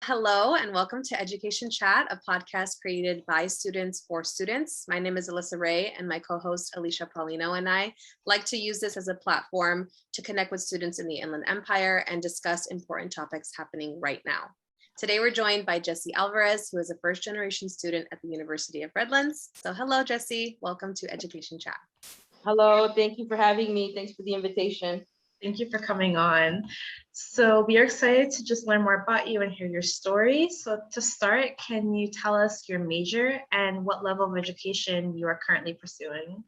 Hello and welcome to Education Chat, a podcast created by students for students. My name is Alyssa and my co-host Alysha Paulino and I like to use this as a platform to connect with students in the Inland Empire and discuss important topics happening right now. Today we're joined by Jessie Alvarez, who is a first-generation student at the University of Redlands. So hello, Jessie. Welcome to Education Chat. Hello, thank you for having me. Thanks for the invitation. Thank you for coming on. So we are excited to just learn more about you and hear your story. So to start, can you tell us your major and what level of education you are currently pursuing?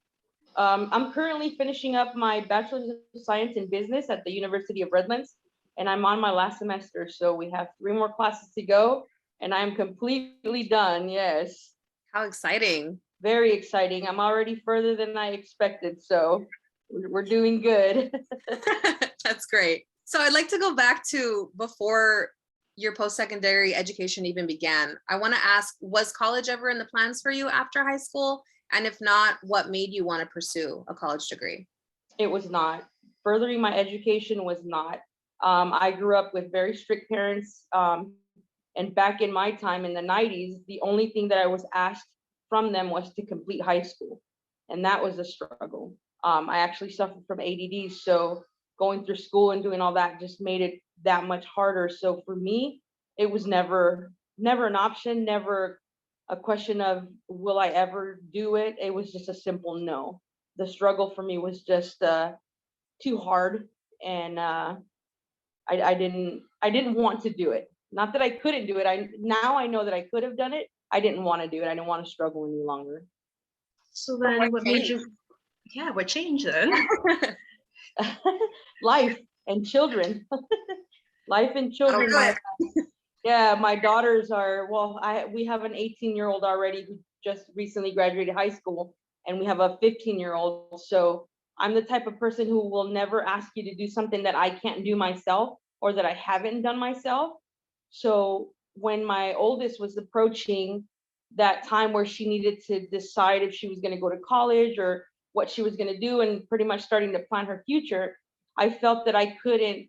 I'm currently finishing up my Bachelor's of Science in Business at the University of Redlands, and I'm on my last semester. So we have 3 more classes to go, and I'm completely done, yes. How exciting. Very exciting. I'm already further than I expected, so we're doing good. That's great. So I'd like to go back to before your post-secondary education even began. I want to ask, was college ever in the plans for you after high school? And if not, what made you want to pursue a college degree? It was not. Furthering my education was not. I grew up with very strict parents. And back in my time in the 90s, the only thing that I was asked from them was to complete high school. And that was a struggle. I actually suffered from ADD, so going through school and doing all that just made it that much harder. So for me, it was never an option, never a question of will I ever do it. It was just a simple no. The struggle for me was just too hard, and I didn't want to do it. Not that I couldn't do it. Now I know that I could have done it. I didn't want to do it. I didn't want to struggle any longer. So then what made you, what changed then? Life and children. Life and children. My daughters are, we have an 18-year-old already who just recently graduated high school, and we have a 15-year-old. So I'm the type of person who will never ask you to do something that I can't do myself or that I haven't done myself. So when my oldest was approaching that time where she needed to decide if she was going to go to college or what she was going to do and pretty much starting to plan her future, I felt that I couldn't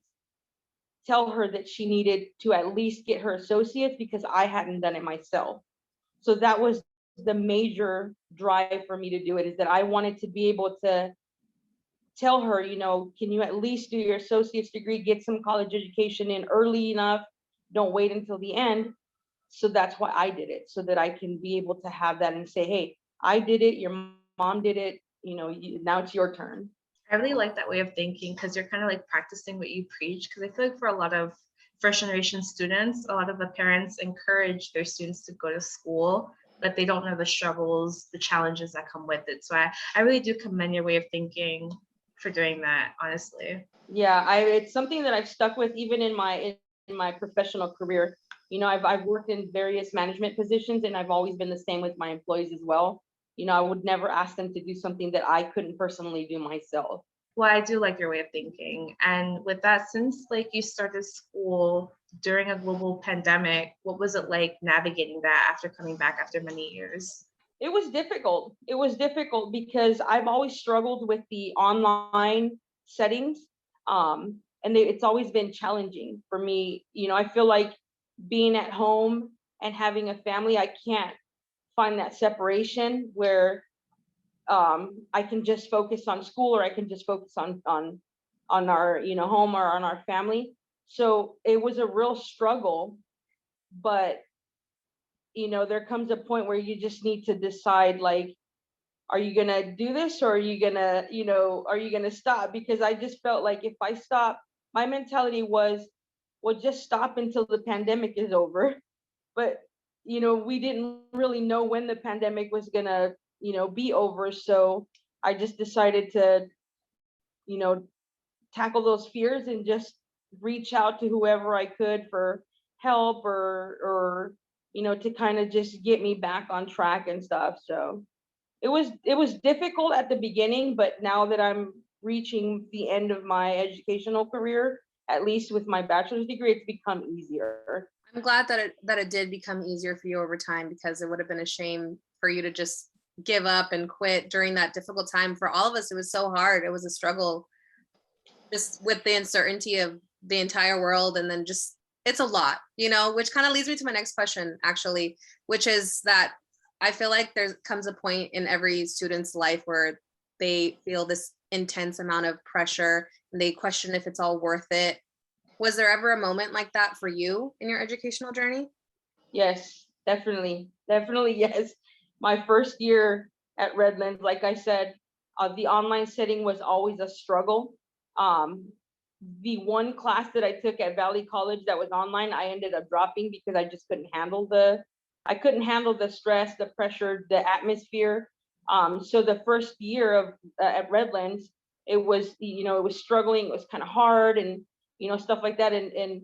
tell her that she needed to at least get her associates because I hadn't done it myself. So that was the major drive for me to do it, is that I wanted to be able to tell her, can you at least do your associate's degree, get some college education in early enough, don't wait until the end. So that's why I did it, so that I can be able to have that and say, hey, I did it, your mom did it, now it's your turn. I really like that way of thinking, because you're kind of like practicing what you preach. Because I feel like for a lot of first generation students, a lot of the parents encourage their students to go to school, but they don't know the struggles, the challenges that come with it. So I really do commend your way of thinking for doing that, honestly. Yeah, it's something that I've stuck with even in my professional career. I've worked in various management positions, and I've always been the same with my employees as well. I would never ask them to do something that I couldn't personally do myself. Well, I do like your way of thinking. And with that, since you started school during a global pandemic, what was it like navigating that after coming back after many years? It was difficult. It was difficult because I've always struggled with the online settings. And it's always been challenging for me. I feel like being at home and having a family, I can't find that separation where I can just focus on school, or I can just focus on our home or on our family. So it was a real struggle, but there comes a point where you just need to decide, are you gonna do this, or are you gonna stop? Because I just felt like if I stop, my mentality was, well, just stop until the pandemic is over. But we didn't really know when the pandemic was gonna be over. So I just decided to tackle those fears and just reach out to whoever I could for help, or to kind of just get me back on track and stuff. So it was difficult at the beginning, but now that I'm reaching the end of my educational career, at least with my bachelor's degree, it's become easier. I'm glad that it did become easier for you over time, because it would have been a shame for you to just give up and quit during that difficult time. For all of us, it was so hard. It was a struggle just with the uncertainty of the entire world, and then just it's a lot, you know, which kind of leads me to my next question, actually, which is that I feel like there comes a point in every student's life where they feel this intense amount of pressure and they question if it's all worth it. Was there ever a moment like that for you in your educational journey? Yes, definitely. Definitely, yes. My first year at Redlands, like I said, the online setting was always a struggle. Um, the one class that I took at Valley College that was online, I ended up dropping because I just I couldn't handle the stress, the pressure, the atmosphere. So the first year of at Redlands, it was, it was struggling, it was kind of hard and, stuff like that. And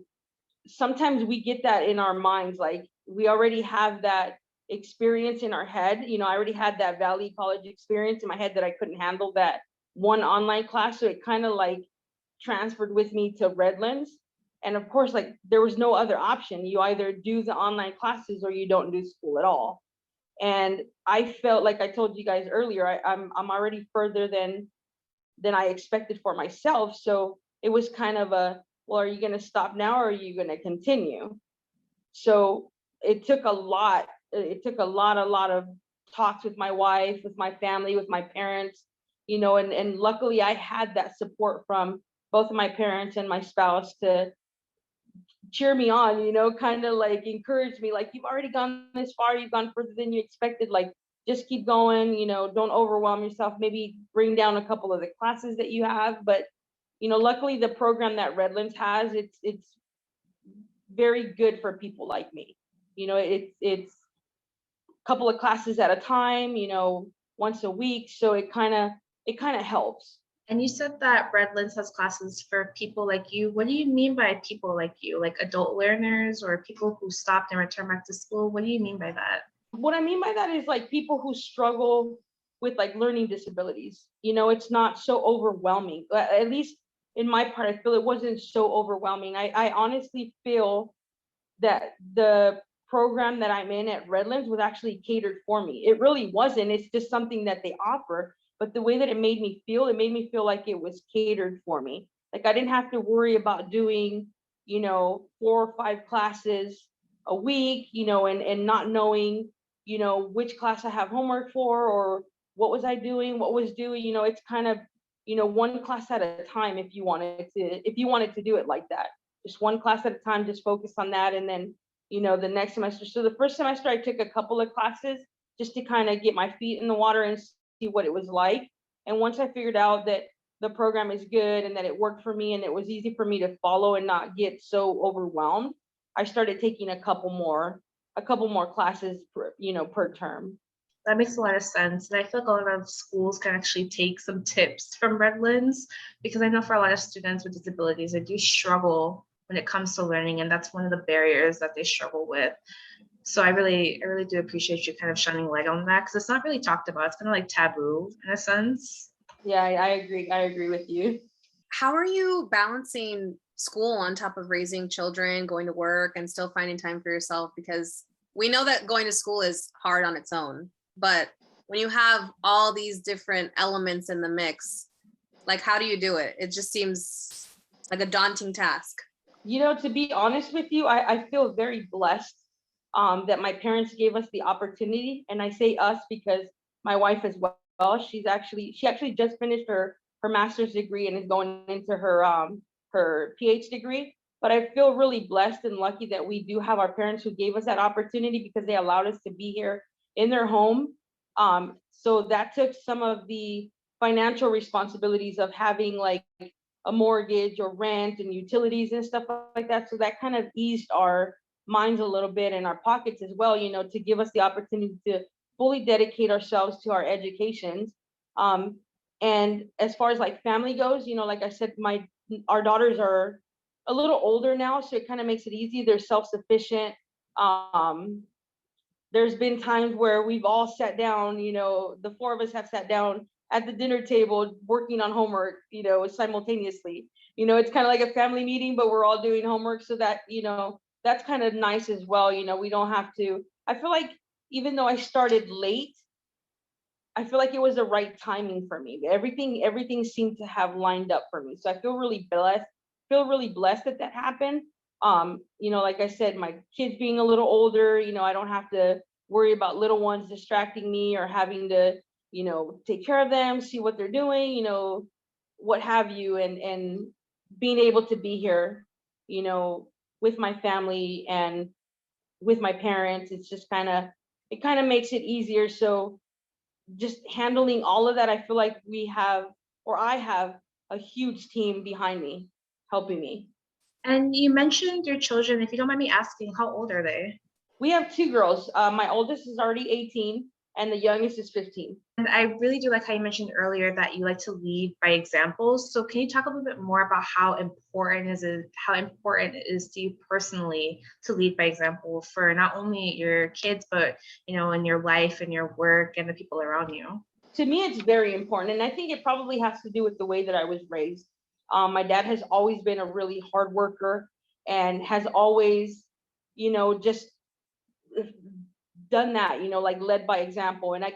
sometimes we get that in our minds, like we already have that experience in our head. I already had that Valley College experience in my head that I couldn't handle that one online class. So it kind of like transferred with me to Redlands. And of course, like there was no other option. You either do the online classes or you don't do school at all. And I felt like I told you guys earlier, I'm already further than I expected for myself. So it was kind of well, are you going to stop now or are you going to continue? So it took a lot. It took a lot of talks with my wife, with my family, with my parents, and luckily I had that support from both of my parents and my spouse to cheer me on, kind of like encourage me, like, you've already gone this far, you've gone further than you expected, like, just keep going, don't overwhelm yourself, maybe bring down a couple of the classes that you have. But, luckily the program that Redlands has, it's very good for people like me. It's a couple of classes at a time, once a week. So it kind of helps. And you said that Redlands has classes for people like you. What do you mean by people like you? Like adult learners or people who stopped and returned back to school? What do you mean by that? What I mean by that is like people who struggle with like learning disabilities. It's not so overwhelming. At least in my part, I feel it wasn't so overwhelming. I honestly feel that the program that I'm in at Redlands was actually catered for me. It really wasn't. It's just something that they offer. But the way that it made me feel like it was catered for me. Like I didn't have to worry about doing, 4 or 5 classes a week, and not knowing, which class I have homework for or what was I doing, what was due. It's kind of, one class at a time if you wanted to do it like that. Just one class at a time, just focus on that. And then, the next semester. So the first semester I took a couple of classes just to kind of get my feet in the water and see what it was like. And once I figured out that the program is good and that it worked for me and it was easy for me to follow and not get so overwhelmed, I started taking a couple more classes per term. That makes a lot of sense. And I feel like a lot of schools can actually take some tips from Redlands, because I know for a lot of students with disabilities, they do struggle when it comes to learning. And that's one of the barriers that they struggle with. So I really do appreciate you kind of shining light on that, because it's not really talked about. It's kind of like taboo in a sense. Yeah, I agree. I agree with you. How are you balancing school on top of raising children, going to work, and still finding time for yourself? Because we know that going to school is hard on its own, but when you have all these different elements in the mix, like how do you do it? It just seems like a daunting task. To be honest with you, I feel very blessed that my parents gave us the opportunity. And I say us because my wife as well, she actually just finished her master's degree and is going into her PhD degree. But I feel really blessed and lucky that we do have our parents who gave us that opportunity, because they allowed us to be here in their home. So that took some of the financial responsibilities of having like a mortgage or rent and utilities and stuff like that. So that kind of eased our minds a little bit, and our pockets as well, to give us the opportunity to fully dedicate ourselves to our educations. And as far as like family goes, like I said, our daughters are a little older now, so it kind of makes it easy. They're self-sufficient. There's been times where we've all sat down, the 4 of us have sat down at the dinner table working on homework, simultaneously. It's kind of like a family meeting, but we're all doing homework, so that, that's kind of nice as well. We don't have to, I feel like even though I started late, I feel like it was the right timing for me. Everything seemed to have lined up for me. So I feel really blessed that that happened. Like I said, my kids being a little older, I don't have to worry about little ones distracting me or having to, take care of them, see what they're doing, what have you, and being able to be here, with my family and with my parents. It's just it kind of makes it easier. So just handling all of that, I feel like I have a huge team behind me helping me. And you mentioned your children. If you don't mind me asking, how old are they? We have two girls. My oldest is already 18 and the youngest is 15. And I really do like how you mentioned earlier that you like to lead by examples. So can you talk a little bit more about how important it is to you personally to lead by example for not only your kids, but in your life and your work and the people around you? To me, it's very important. And I think it probably has to do with the way that I was raised. My dad has always been a really hard worker and has always, just done that, like led by example. And I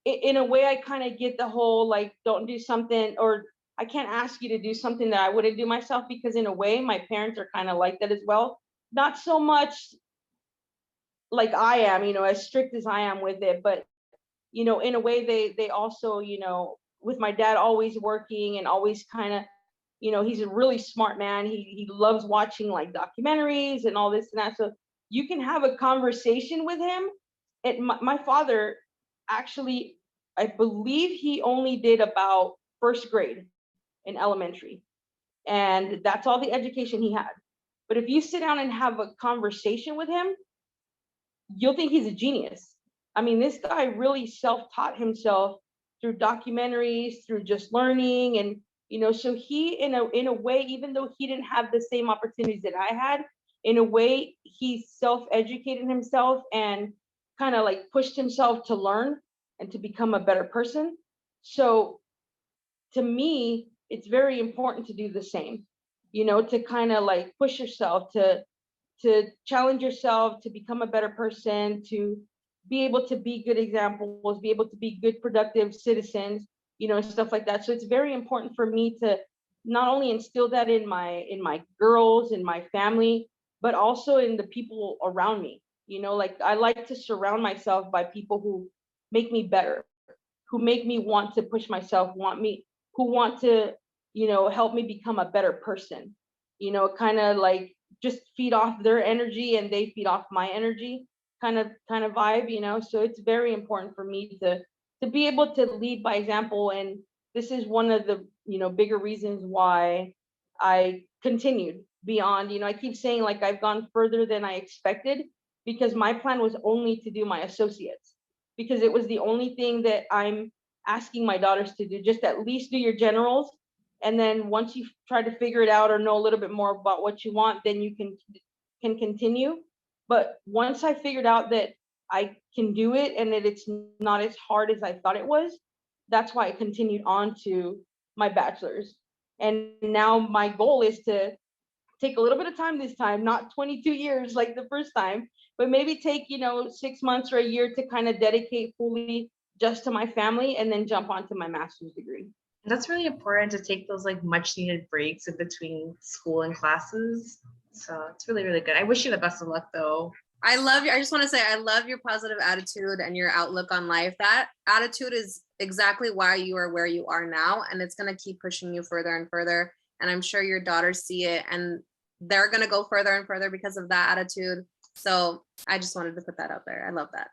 in a way, I kind of get the whole, like, don't do something, or I can't ask you to do something that I wouldn't do myself, because in a way, my parents are kind of like that as well. Not so much like I am, as strict as I am with it, but in a way, they also, with my dad always working and always kind of, he's a really smart man. He loves watching like documentaries and all this and that. So you can have a conversation with him. My father, actually, I believe he only did about first grade in elementary, and that's all the education he had. But if you sit down and have a conversation with him, you'll think he's a genius. I mean, this guy really self-taught himself through documentaries, through just learning. And, so he, in a way, even though he didn't have the same opportunities that I had, in a way, he self-educated himself and kind of like pushed himself to learn and to become a better person. So to me, it's very important to do the same, to kind of like push yourself, to challenge yourself, to become a better person, to be able to be good examples, be able to be good, productive citizens, stuff like that. So it's very important for me to not only instill that in my girls, in my family, but also in the people around me. Like, I like to surround myself by people who make me better, who make me want to push myself, who want to, help me become a better person, kind of like just feed off their energy and they feed off my energy kind of vibe. So it's very important for me to be able to lead by example. And this is one of the, bigger reasons why I continued beyond, I keep saying like I've gone further than I expected, because my plan was only to do my associates, because it was the only thing that I'm asking my daughters to do, just at least do your generals. And then once you try to figure it out or know a little bit more about what you want, then you can continue. But once I figured out that I can do it and that it's not as hard as I thought it was, that's why I continued on to my bachelor's. And now my goal is to take a little bit of time this time, not 22 years like the first time, but maybe take, 6 months or a year to kind of dedicate fully just to my family, and then jump onto my master's degree. That's really important to take those like much needed breaks in between school and classes. So it's really, really good. I wish you the best of luck though. I just want to say, I love your positive attitude and your outlook on life. That attitude is exactly why you are where you are now. And it's going to keep pushing you further and further. And I'm sure your daughters see it and they're going to go further and further because of that attitude. So I just wanted to put that out there. I love that.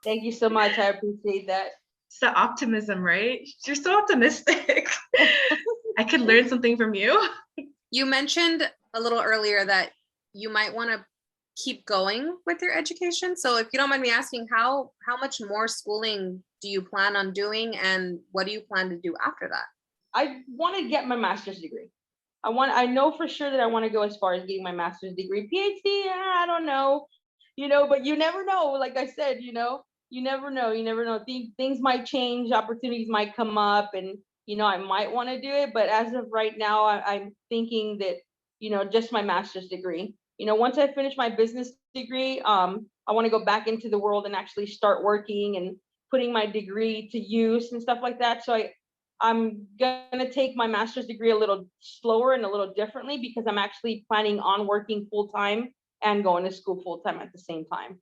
Thank you so much. I appreciate that. It's the optimism, right? You're so optimistic. I could learn something from you. You mentioned a little earlier that you might want to keep going with your education. So if you don't mind me asking, how much more schooling do you plan on doing, and what do you plan to do after that? I want to get my master's degree. I know for sure that I want to go as far as getting my master's degree. PhD, I don't know, but you never know. Like I said, you never know. Things might change, opportunities might come up, and, I might want to do it. But as of right now, I'm thinking that, just my master's degree. Once I finish my business degree, I want to go back into the world and actually start working and putting my degree to use and stuff like that. So I'm gonna take my master's degree a little slower and a little differently because I'm actually planning on working full time and going to school full time at the same time.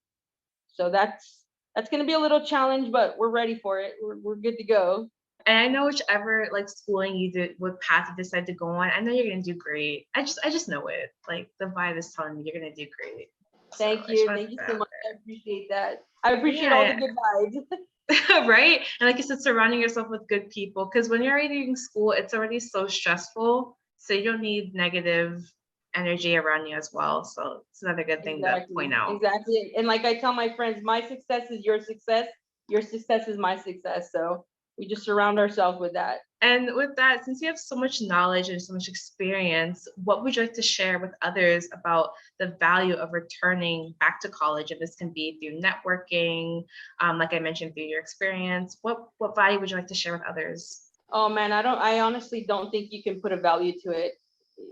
So that's gonna be a little challenge, but we're ready for it. We're good to go. And I know whichever like schooling you did, what path you decide to go on, I know you're gonna do great. I just know it. Like the vibe is telling me you're gonna do great. Thank you so much. I appreciate that. I appreciate all the good vibes. Right? And like you said, surrounding yourself with good people, because when you're already in school, it's already so stressful. So you don't need negative energy around you as well. So it's another good thing to point out. Exactly. And like I tell my friends, my success is your success. Your success is my success. So we just surround ourselves with that. And with that, since you have so much knowledge and so much experience, what would you like to share with others about the value of returning back to college? And this can be through networking, like I mentioned, through your experience. What value would you like to share with others? Oh man, I honestly don't think you can put a value to it,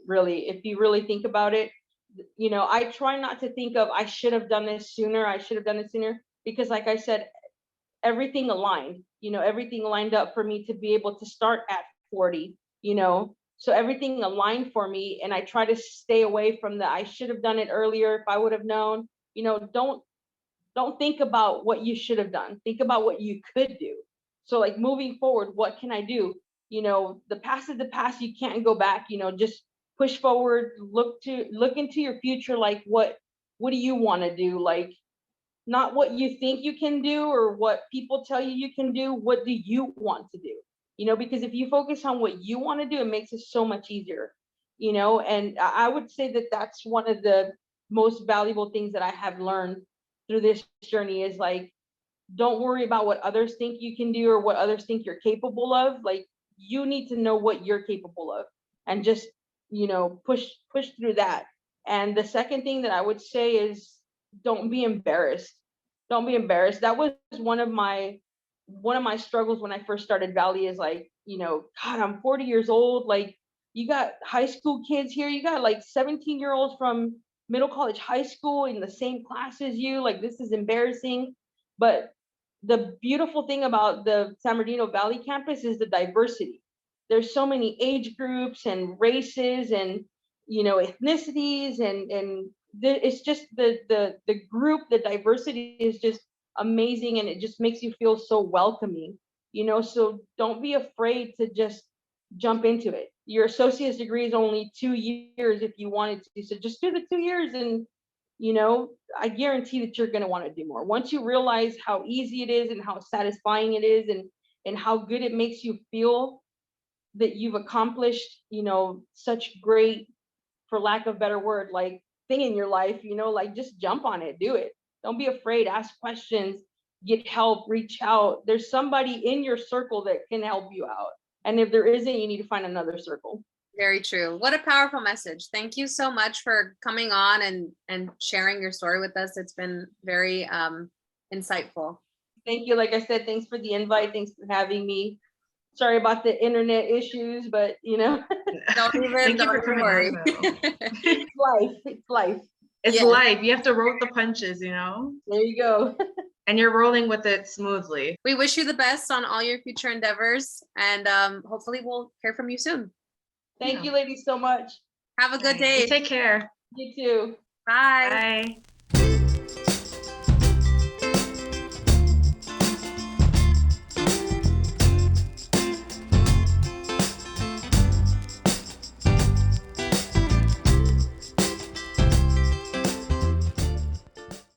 really. If you really think about it, you know, I try not to think of I should have done this sooner, because like I said, everything aligned, you know, everything lined up for me to be able to start at 40, you know, so everything aligned for me. And I try to stay away from the I should have done it earlier if I would have known. You know, don't think about what you should have done. Think about what you could do. So like moving forward, what can I do? You know, the past is the past. You can't go back. You know, just push forward. Look into your future. Like what do you want to do? Like not what you think you can do or what people tell you can do. What do you want to do? You know, because if you focus on what you want to do, it makes it so much easier. You know, and I would say that that's one of the most valuable things that I have learned through this journey is like, don't worry about what others think you can do or what others think you're capable of. Like you need to know what you're capable of and just, you know, push through that. And the second thing that I would say is don't be embarrassed. Don't be embarrassed. That was one of my struggles when I first started Valley is like, you know, God, I'm 40 years old. Like you got high school kids here. You got like 17-year-olds from middle college, high school in the same class as you. Like this is embarrassing. But the beautiful thing about the San Bernardino Valley campus is the diversity. There's so many age groups and races and, you know, ethnicities and it's just the group, the diversity is just amazing and it just makes you feel so welcoming, you know. So don't be afraid to just jump into it. Your associate's degree is only 2 years if you wanted to, so just do the 2 years and, you know, I guarantee that you're going to want to do more once you realize how easy it is and how satisfying it is and how good it makes you feel that you've accomplished, you know, such great, for lack of a better word, like thing in your life, you know, like just jump on it, do it. Don't be afraid, ask questions, get help, reach out. There's somebody in your circle that can help you out. And if there isn't, you need to find another circle. Very true. What a powerful message. Thank you so much for coming on and sharing your story with us. It's been very insightful. Thank you. Like I said, thanks for the invite. Thanks for having me. Sorry about the internet issues, but you know. Don't worry. It's life. It's life. It's life. You have to roll with the punches, you know? There you go. And you're rolling with it smoothly. We wish you the best on all your future endeavors and hopefully we'll hear from you soon. Thank you, ladies, so much. Have a good day. Take care. You too. Bye. Bye.